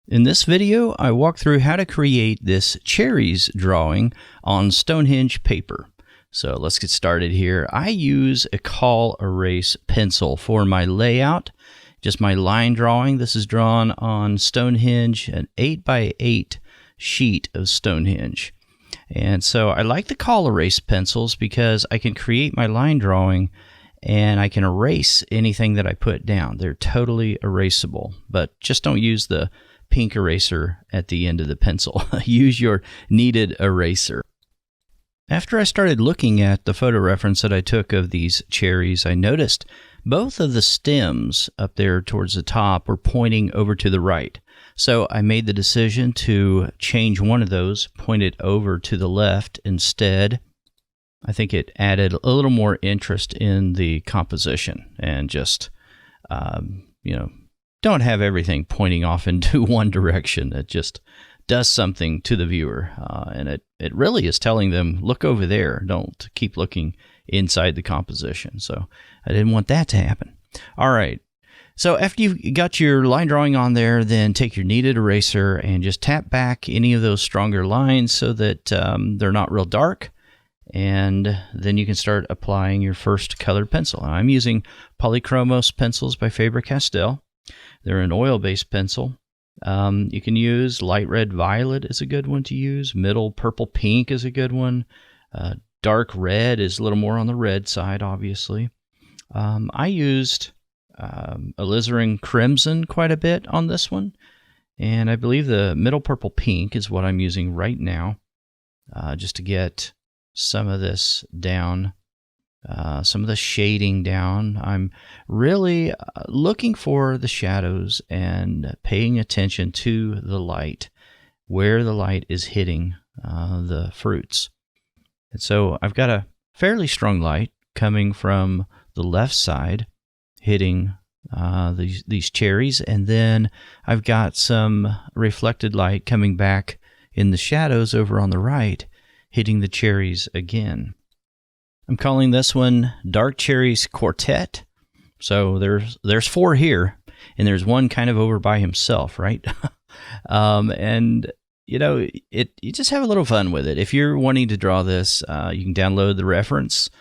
In this video, I walk through how to create this Cherries drawing on Stonehenge paper. So let's get started here. I use a call erase pencil for my layout, just my line drawing. This is drawn on Stonehenge, an 8x8 sheet of Stonehenge. And so I like the call erase pencils because I can create my line drawing and I can erase anything that I put down. They're totally erasable, but just don't use the pink eraser at the end of the pencil. Use your kneaded eraser. After I started looking at the photo reference that I took of these cherries, I noticed both of the stems up there towards the top were pointing over to the right. So I made the decision to change one of those, point it over to the left instead. I think it added a little more interest in the composition and just, don't have everything pointing off into one direction. It just does something to the viewer, and it really is telling them, look over there. Don't keep looking inside the composition. So I didn't want that to happen. All right. So after you've got your line drawing on there, then take your kneaded eraser and just tap back any of those stronger lines so that they're not real dark. And then you can start applying your first colored pencil. I'm using Polychromos pencils by Faber-Castell. They're an oil-based pencil. You can use light red violet is a good one to use. Middle purple pink is a good one. Dark red is a little more on the red side, obviously. I used alizarin crimson quite a bit on this one. And I believe the middle purple pink is what I'm using right now, just to get some of this down. Some of the shading down. I'm really looking for the shadows and paying attention to the light, where the light is hitting the fruits. And so I've got a fairly strong light coming from the left side, hitting these cherries, and then I've got some reflected light coming back in the shadows over on the right, hitting the cherries again. I'm calling this one Dark Cherries Quartet. So there's four here, and there's one kind of over by himself, right? You just have a little fun with it. If you're wanting to draw this, you can download the reference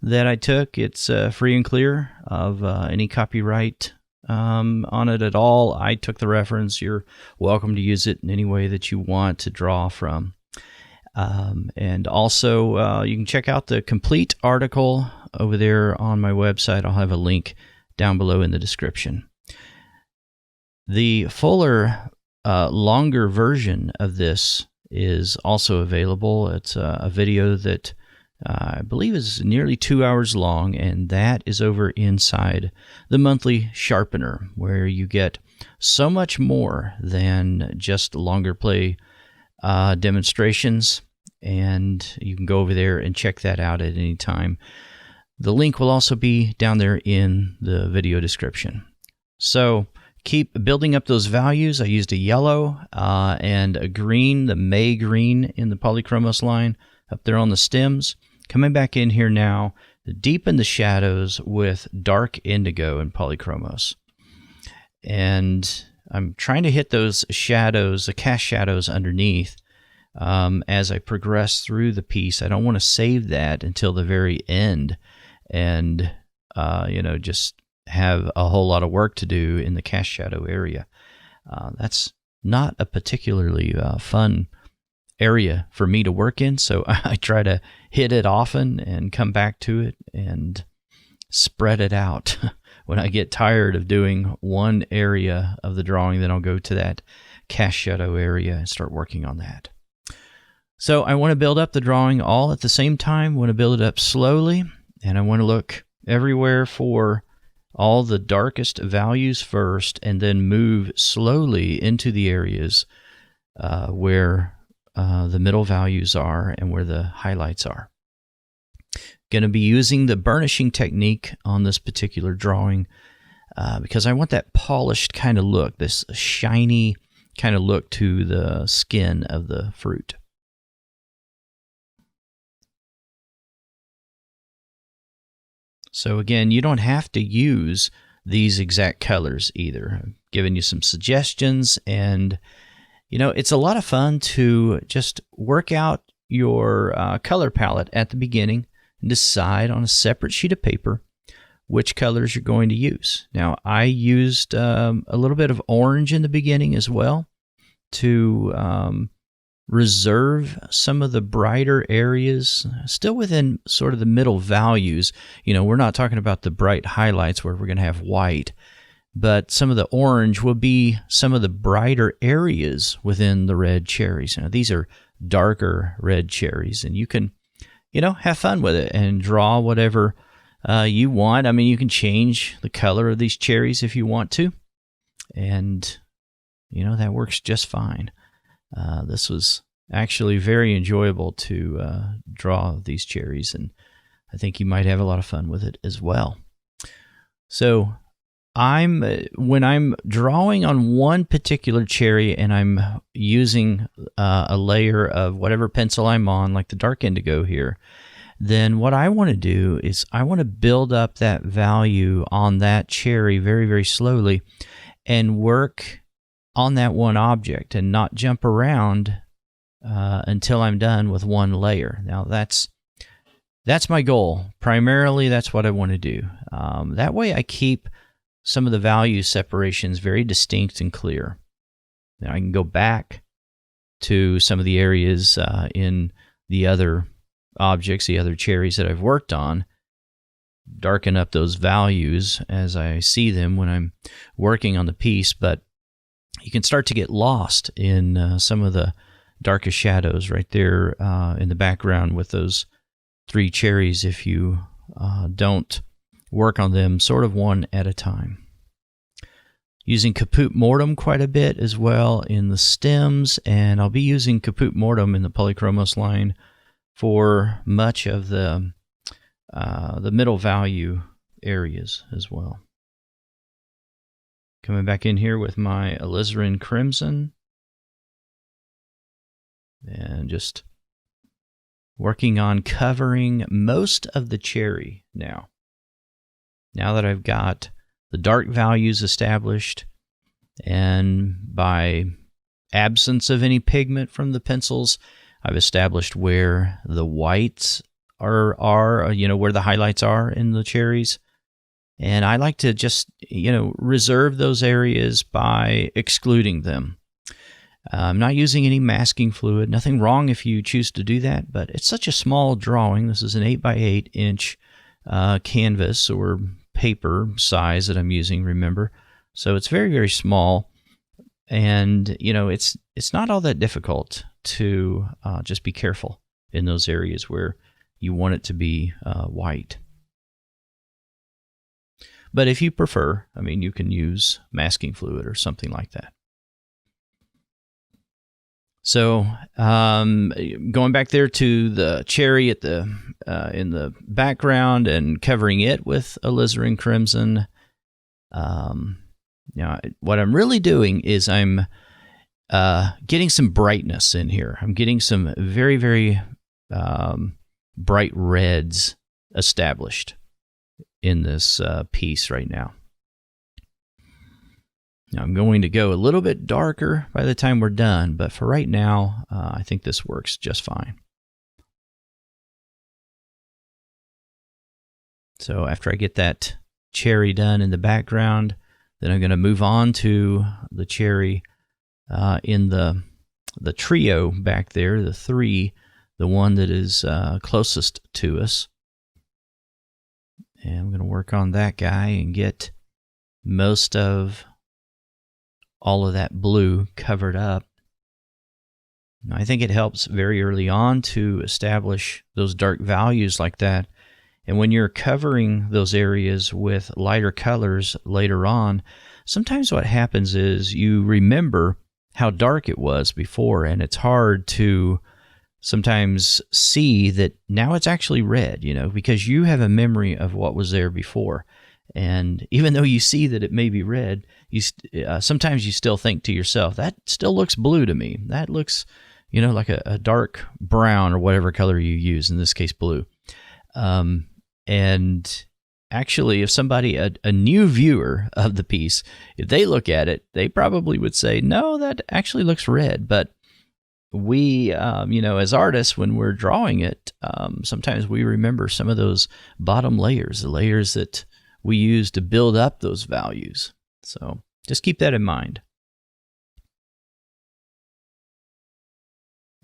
that I took. It's free and clear of any copyright on it at all. I took the reference. You're welcome to use it in any way that you want to draw from. And also, you can check out the complete article over there on my website. I'll have a link down below in the description. The fuller, longer version of this is also available. It's a video that I believe is nearly 2 hours long, and that is over inside the monthly Sharpener, where you get so much more than just longer play demonstrations. And you can go over there and check that out at any time. The link will also be down there in the video description. So keep building up those values. I used a yellow and a green, the May green in the Polychromos line up there on the stems. Coming back in here now, deepen the shadows with dark indigo in Polychromos. And I'm trying to hit those shadows, the cast shadows underneath, as I progress through the piece. I don't want to save that until the very end and, just have a whole lot of work to do in the cast shadow area. That's not a particularly fun area for me to work in, so I try to hit it often and come back to it and spread it out. When I get tired of doing one area of the drawing, then I'll go to that cast shadow area and start working on that. So I want to build up the drawing all at the same time. I want to build it up slowly, and I want to look everywhere for all the darkest values first, and then move slowly into the areas where the middle values are and where the highlights are. Going to be using the burnishing technique on this particular drawing because I want that polished kind of look, this shiny kind of look to the skin of the fruit. So again, you don't have to use these exact colors either. giving you some suggestions. And, it's a lot of fun to just work out your color palette at the beginning and decide on a separate sheet of paper which colors you're going to use. Now, I used a little bit of orange in the beginning as well to reserve some of the brighter areas, still within sort of the middle values. We're not talking about the bright highlights where we're going to have white, but some of the orange will be some of the brighter areas within the red cherries. Now, these are darker red cherries, and you can, have fun with it and draw whatever you want. I mean, you can change the color of these cherries if you want to, and, that works just fine. This was actually very enjoyable to draw these cherries, and I think you might have a lot of fun with it as well. So when I'm drawing on one particular cherry and I'm using a layer of whatever pencil I'm on, like the dark indigo here, then what I want to do is I want to build up that value on that cherry very, very slowly and work on that one object and not jump around until I'm done with one layer. Now, that's my goal. Primarily, that's what I want to do. That way I keep some of the value separations very distinct and clear. Now I can go back to some of the areas in the other objects, the other cherries that I've worked on, darken up those values as I see them when I'm working on the piece, but you can start to get lost in some of the darkest shadows right there in the background with those 3 cherries if you don't work on them sort of one at a time. Using Caput Mortuum quite a bit as well in the stems, and I'll be using Caput Mortuum in the Polychromos line for much of the middle value areas as well. Coming back in here with my alizarin crimson and just working on covering most of the cherry now. Now that I've got the dark values established, and by absence of any pigment from the pencils, I've established where the whites are where the highlights are in the cherries. And I like to just, reserve those areas by excluding them. I'm not using any masking fluid. Nothing wrong if you choose to do that, but it's such a small drawing. This is an 8x8 inch canvas or paper size that I'm using, remember. So it's very, very small. And, it's not all that difficult to just be careful in those areas where you want it to be white. But if you prefer, you can use masking fluid or something like that. So going back there to the cherry at the in the background and covering it with alizarin crimson. What I'm really doing is I'm getting some brightness in here. I'm getting some very, very bright reds established in this piece right now. Now I'm going to go a little bit darker by the time we're done, but for right now, I think this works just fine. So after I get that cherry done in the background, then I'm going to move on to the cherry in the trio back there, the 3, the one that is closest to us. And I'm going to work on that guy and get most of all of that blue covered up. I think it helps very early on to establish those dark values like that. And when you're covering those areas with lighter colors later on, sometimes what happens is you remember how dark it was before, and it's hard to sometimes see that now it's actually red, because you have a memory of what was there before. And even though you see that it may be red, sometimes you still think to yourself, that still looks blue to me. That looks, like a dark brown or whatever color you use, in this case blue. And actually, if somebody, a new viewer of the piece, if they look at it, they probably would say, no, that actually looks red. But we, as artists, when we're drawing it, sometimes we remember some of those bottom layers, the layers that we use to build up those values. So just keep that in mind.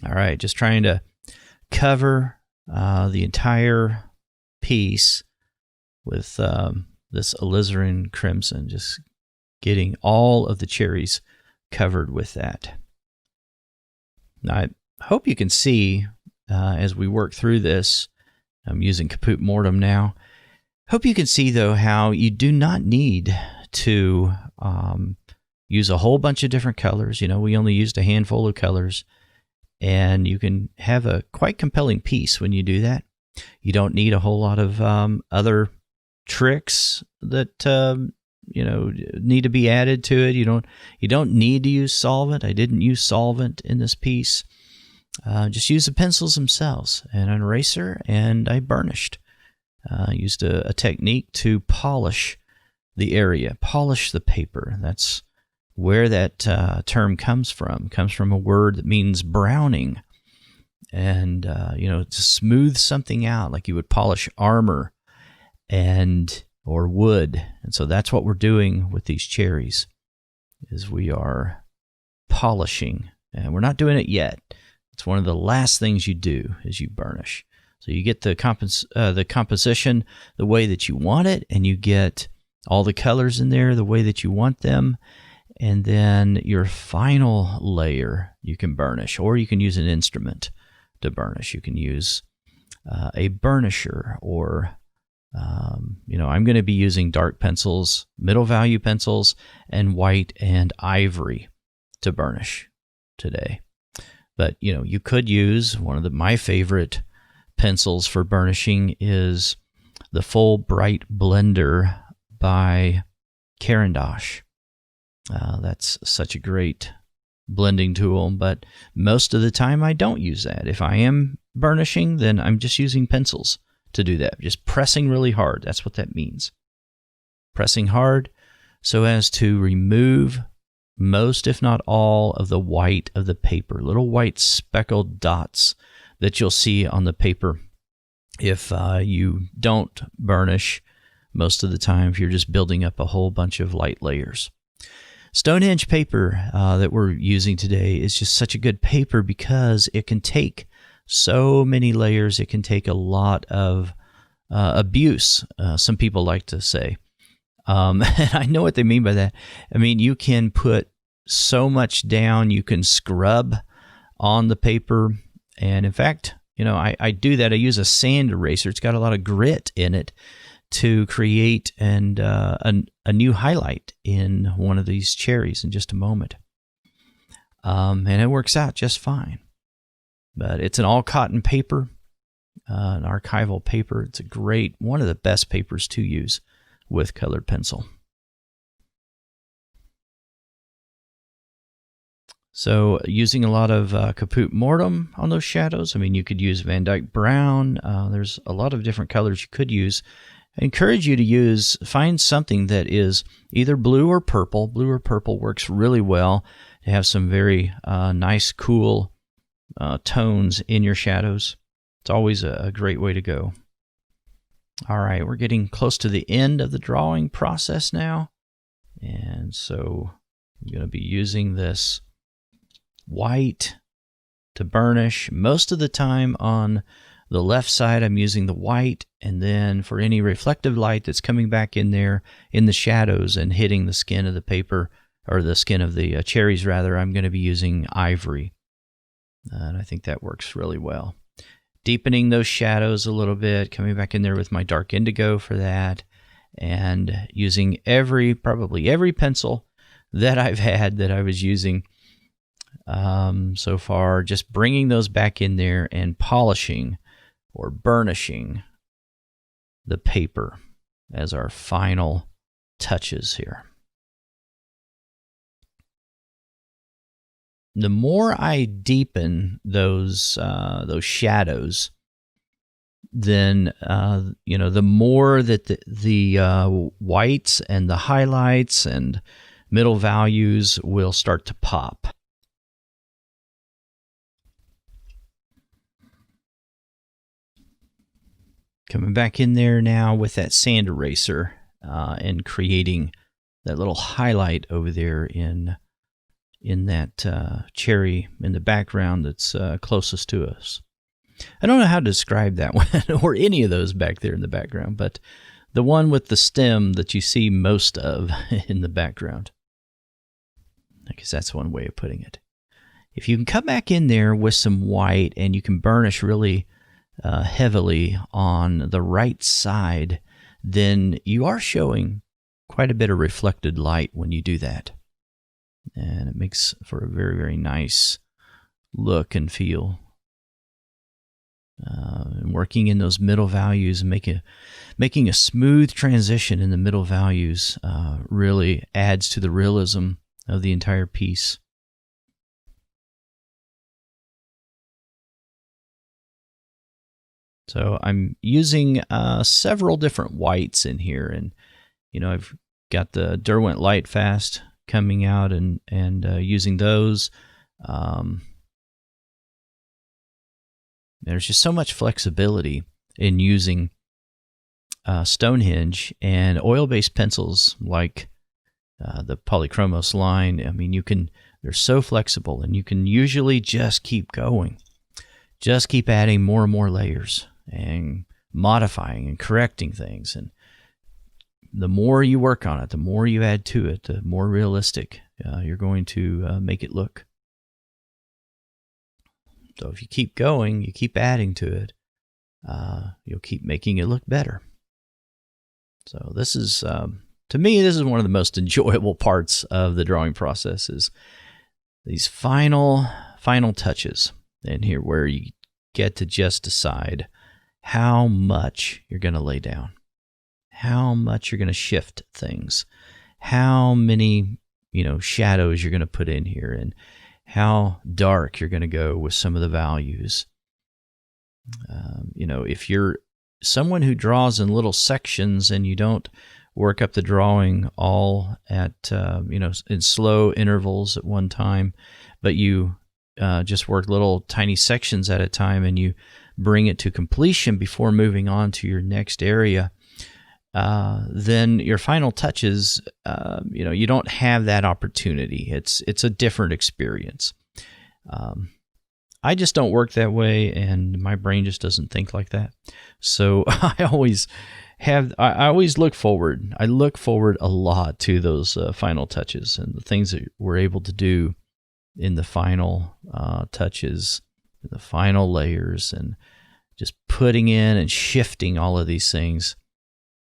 All right, just trying to cover the entire piece with this alizarin crimson, just getting all of the cherries covered with that. Now, I hope you can see as we work through this, I'm using Caput Mortem now. Hope you can see, though, how you do not need to use a whole bunch of different colors. We only used a handful of colors, and you can have a quite compelling piece when you do that. You don't need a whole lot of other tricks that need to be added to it. You don't need to use solvent. I didn't use solvent in this piece. Just use the pencils themselves and an eraser, and I burnished. Used a technique to polish the area, polish the paper. That's where that term comes from. It comes from a word that means browning. And, to smooth something out, like you would polish armor or wood. And so that's what we're doing with these cherries, is we are polishing. And we're not doing it yet. It's one of the last things you do is you burnish. So you get the composition the way that you want it, and you get all the colors in there the way that you want them. And then your final layer you can burnish, or you can use an instrument to burnish. You can use a burnisher, or I'm going to be using dark pencils, middle value pencils, and white and ivory to burnish today. But you could use one of my favorite pencils for burnishing is the Full Bright Blender by Carandosh. That's such a great blending tool, but most of the time I don't use that. If I am burnishing, then I'm just using pencils to do that. Just pressing really hard. That's what that means. Pressing hard so as to remove most, if not all, of the white of the paper, little white speckled dots that you'll see on the paper if you don't burnish most of the time, if you're just building up a whole bunch of light layers. Stonehenge paper that we're using today is just such a good paper because it can take so many layers. It can take a lot of abuse, some people like to say. And I know what they mean by that. I mean, you can put so much down, you can scrub on the paper. And in fact, I do that. I use a sand eraser. It's got a lot of grit in it to create a new highlight in one of these cherries in just a moment. And it works out just fine. But it's an all-cotton paper, an archival paper. It's one of the best papers to use with colored pencil. So using a lot of Caput Mortem on those shadows. I mean, you could use Van Dyke Brown. There's a lot of different colors you could use. I encourage you to find something that is either blue or purple. Blue or purple works really well to have some very nice, cool tones in your shadows. It's always a great way to go. All right, we're getting close to the end of the drawing process now. And so I'm going to be using this white to burnish. Most of the time on the left side, I'm using the white, and then for any reflective light that's coming back in there in the shadows and hitting the skin of the paper, or the skin of the cherries rather, I'm going to be using ivory. And I think that works really well. Deepening those shadows a little bit, coming back in there with my dark indigo for that, and using probably every pencil that I've had that I was using so far, just bringing those back in there and polishing or burnishing the paper as our final touches here. The more I deepen those shadows, then the more that the whites and the highlights and middle values will start to pop. Coming back in there now with that sand eraser and creating that little highlight over there in that cherry in the background that's closest to us. I don't know how to describe that one or any of those back there in the background, but the one with the stem that you see most of in the background. I guess that's one way of putting it. If you can come back in there with some white and you can burnish really heavily on the right side, then you are showing quite a bit of reflected light when you do that. And it makes for a very, very nice look and feel. And working in those middle values and making a smooth transition in the middle values really adds to the realism of the entire piece. So I'm using several different whites in here, and I've got the Derwent Lightfast coming out and using those. There's just so much flexibility in using Stonehenge and oil-based pencils like the Polychromos line. I mean, they're so flexible, and you can usually just keep going. Just keep adding more and more layers and modifying and correcting things. And the more you work on it, the more you add to it, the more realistic you're going to make it look. So if you keep going, you keep adding to it, you'll keep making it look better. So this is, to me, this is one of the most enjoyable parts of the drawing process, is these final touches in here where you get to just decide how much you're going to lay down, how much you're going to shift things, how many shadows you're going to put in here, and how dark you're going to go with some of the values. If you're someone who draws in little sections and you don't work up the drawing all at in slow intervals at one time, but you just work little tiny sections at a time and you bring it to completion before moving on to your next area, then your final touches, you don't have that opportunity. It's a different experience. I just don't work that way, and my brain just doesn't think like that. So I always look forward. I look forward a lot to those final touches and the things that we're able to do in the final touches, the final layers, and just putting in and shifting all of these things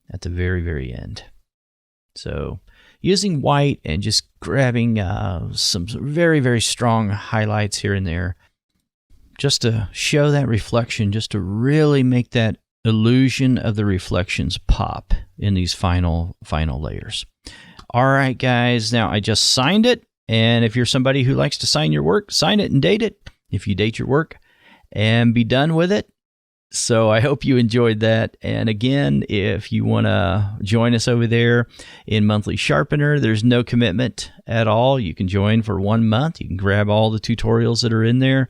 at the very, very end. So using white and just grabbing some very, very strong highlights here and there, just to show that reflection, just to really make that illusion of the reflections pop in these final layers. All right, guys, now I just signed it, and if you're somebody who likes to sign your work, sign it and date it if you date your work, and be done with it. So I hope you enjoyed that. And again, if you want to join us over there in Monthly Sharpener, there's no commitment at all. You can join for 1 month. You can grab all the tutorials that are in there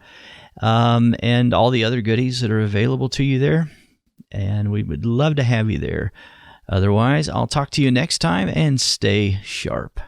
and all the other goodies that are available to you there. And we would love to have you there. Otherwise, I'll talk to you next time, and stay sharp.